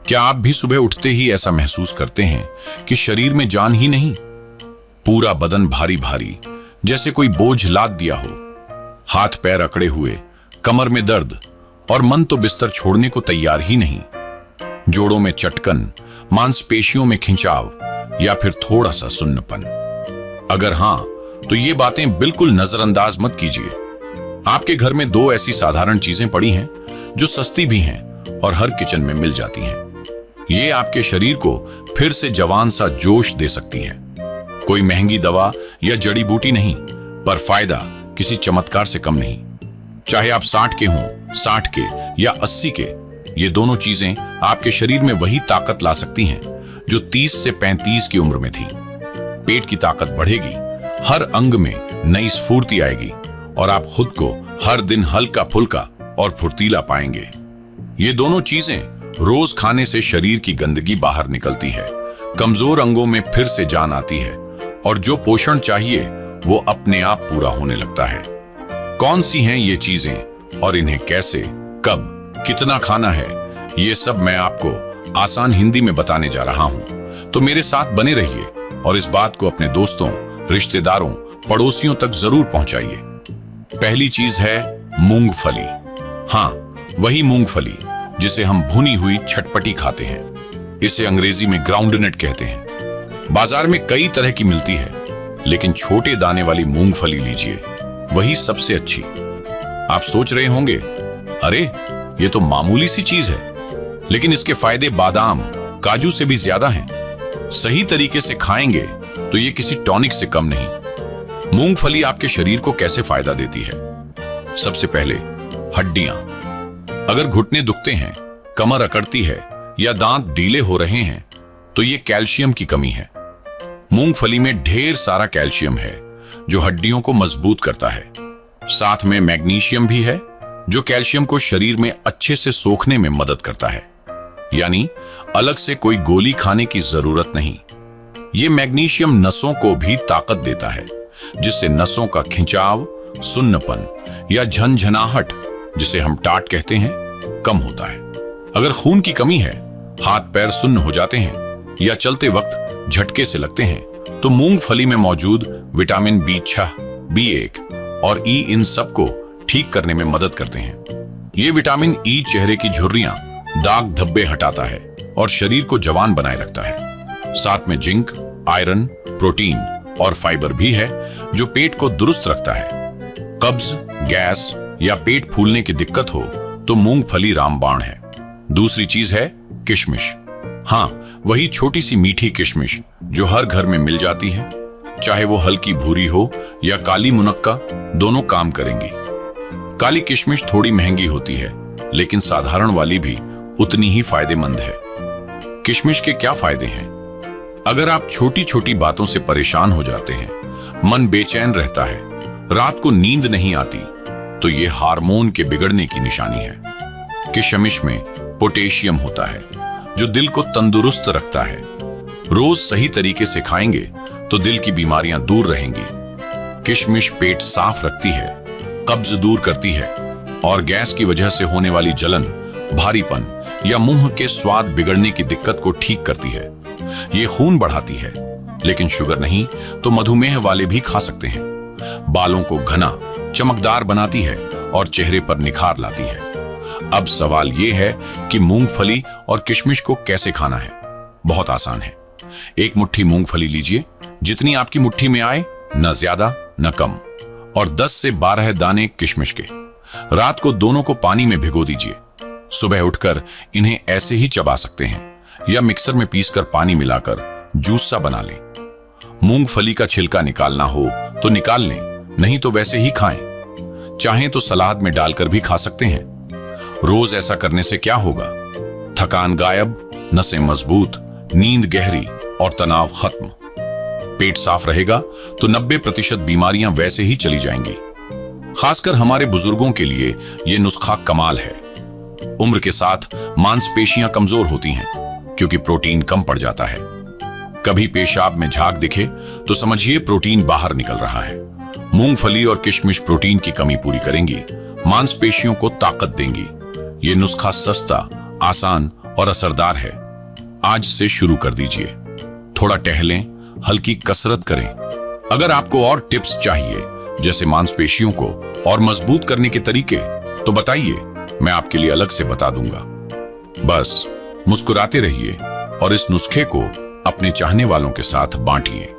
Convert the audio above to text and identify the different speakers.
Speaker 1: क्या आप भी सुबह उठते ही ऐसा महसूस करते हैं कि शरीर में जान ही नहीं? पूरा बदन भारी भारी, जैसे कोई बोझ लाद दिया हो। हाथ पैर अकड़े हुए, कमर में दर्द और मन तो बिस्तर छोड़ने को तैयार ही नहीं। जोड़ों में चटकन, मांसपेशियों में खिंचाव या फिर थोड़ा सा सुन्नपन। अगर हां, तो ये बातें बिल्कुल नजरअंदाज मत कीजिए। आपके घर में दो ऐसी साधारण चीजें पड़ी हैं जो सस्ती भी हैं और हर किचन में मिल जाती हैं। ये आपके शरीर को फिर से जवान सा जोश दे सकती हैं। कोई महंगी दवा या जड़ी बूटी नहीं, पर फायदा किसी चमत्कार से कम नहीं। चाहे आप 60 के हों, 60 के या 80 के, ये दोनों चीजें आपके शरीर में वही ताकत ला सकती हैं जो 30 से 35 की उम्र में थी। पेट की ताकत बढ़ेगी, हर अंग में नई स्फूर्ति आएगी और आप खुद को हर दिन हल्का फुल्का और फुर्तीला पाएंगे। ये दोनों चीजें रोज खाने से शरीर की गंदगी बाहर निकलती है, कमजोर अंगों में फिर से जान आती है और जो पोषण चाहिए वो अपने आप पूरा होने लगता है। कौन सी हैं ये चीजें और इन्हें कैसे, कब, कितना खाना है, ये सब मैं आपको आसान हिंदी में बताने जा रहा हूं। तो मेरे साथ बने रहिए और इस बात को अपने दोस्तों, रिश्तेदारों, पड़ोसियों तक जरूर पहुंचाइए। पहली चीज है मूंगफली। हाँ, वही मूंगफली जिसे हम भुनी हुई छटपटी खाते हैं। इसे अंग्रेजी में ग्राउंडनट कहते हैं। बाजार में कई तरह की मिलती है, लेकिन छोटे दाने वाली मूंगफली लीजिए, वही सबसे अच्छी। आप सोच रहे होंगे, अरे ये तो मामूली सी चीज है, लेकिन इसके फायदे बादाम, काजू से भी ज्यादा हैं। सही तरीके से खाएंगे तो ये किसी टॉनिक से कम नहीं। मूंगफली आपके शरीर को कैसे फायदा देती है? सबसे पहले हड्डियां। अगर घुटने दुखते हैं, कमर अकड़ती है या दांत ढीले हो रहे हैं, तो ये कैल्शियम की कमी है। मूंगफली में ढेर सारा कैल्शियम है जो हड्डियों को मजबूत करता है। साथ में मैग्नीशियम भी है जो कैल्शियम को शरीर में अच्छे से सोखने में मदद करता है। यानी अलग से कोई गोली खाने की जरूरत नहीं। ये मैग्नीशियम नसों को भी ताकत देता है, जिससे नसों का खिंचाव, सुन्नपन या झनझनाहट, जिसे हम टाट कहते हैं, कम होता है। अगर खून की कमी है, हाथ पैर सुन्न हो जाते हैं या चलते वक्त झटके से लगते हैं, तो मूंगफली में मौजूद विटामिन B6, B1 और E इन सब को ठीक करने में मदद करते हैं। ये विटामिन E चेहरे की झुर्रियां, दाग धब्बे हटाता है और शरीर को जवान बनाए रखता है। साथ में जिंक, आयरन, प्रोटीन और फाइबर भी है जो पेट को दुरुस्त रखता है। कब्ज, गैस या पेट फूलने की दिक्कत हो तो मूंगफली रामबाण है। दूसरी चीज है किशमिश। हाँ, वही छोटी सी मीठी किशमिश जो हर घर में मिल जाती है। चाहे वो हल्की भूरी हो या काली मुनक्का, दोनों काम करेंगी। काली किशमिश थोड़ी महंगी होती है, लेकिन साधारण वाली भी उतनी ही फायदेमंद है। किशमिश के क्या फायदे हैं? अगर आप छोटी छोटी बातों से परेशान हो जाते हैं, मन बेचैन रहता है, रात को नींद नहीं आती, तो ये हार्मोन के बिगड़ने की निशानी है। किशमिश में पोटेशियम होता है जो दिल को तंदुरुस्त रखता है। रोज सही तरीके से खाएंगे तो दिल की बीमारियां दूर रहेंगी। किशमिश पेट साफ रखती है, कब्ज दूर करती है और गैस की वजह से होने वाली जलन, भारीपन या मुंह के स्वाद बिगड़ने की दिक्कत को ठीक करती है। ये खून बढ़ाती है, लेकिन शुगर नहीं तो मधुमेह वाले भी खा सकते हैं। बालों को घना, चमकदार बनाती है और चेहरे पर निखार लाती है। अब सवाल यह है कि मूंगफली और किशमिश को कैसे खाना है? बहुत आसान है। एक मुट्ठी मूंगफली लीजिए, जितनी आपकी मुट्ठी में आए, न ज्यादा न कम, और 10 से 12 दाने किशमिश के। रात को दोनों को पानी में भिगो दीजिए। सुबह उठकर इन्हें ऐसे ही चबा सकते हैं या मिक्सर में पीसकर पानी मिलाकर जूस सा बना लें। मूंगफली का छिलका निकालना हो तो निकाल लें, नहीं तो वैसे ही खाएं। चाहें तो सलाद में डालकर भी खा सकते हैं। रोज ऐसा करने से क्या होगा? थकान गायब, नसें मजबूत, नींद गहरी और तनाव खत्म। पेट साफ रहेगा तो 90% बीमारियां वैसे ही चली जाएंगी। खासकर हमारे बुजुर्गों के लिए यह नुस्खा कमाल है। उम्र के साथ मांसपेशियां कमजोर होती हैं क्योंकि प्रोटीन कम पड़ जाता है। कभी पेशाब में झाग दिखे तो समझिए प्रोटीन बाहर निकल रहा है। मूंगफली और किशमिश प्रोटीन की कमी पूरी करेंगी, मांसपेशियों को ताकत देंगी। ये नुस्खा सस्ता, आसान और असरदार है। आज से शुरू कर दीजिए। थोड़ा टहलें, हल्की कसरत करें। अगर आपको और टिप्स चाहिए, जैसे मांसपेशियों को और मजबूत करने के तरीके, तो बताइए, मैं आपके लिए अलग से बता दूंगा। बस मुस्कुराते रहिए और इस नुस्खे को अपने चाहने वालों के साथ बांटिए।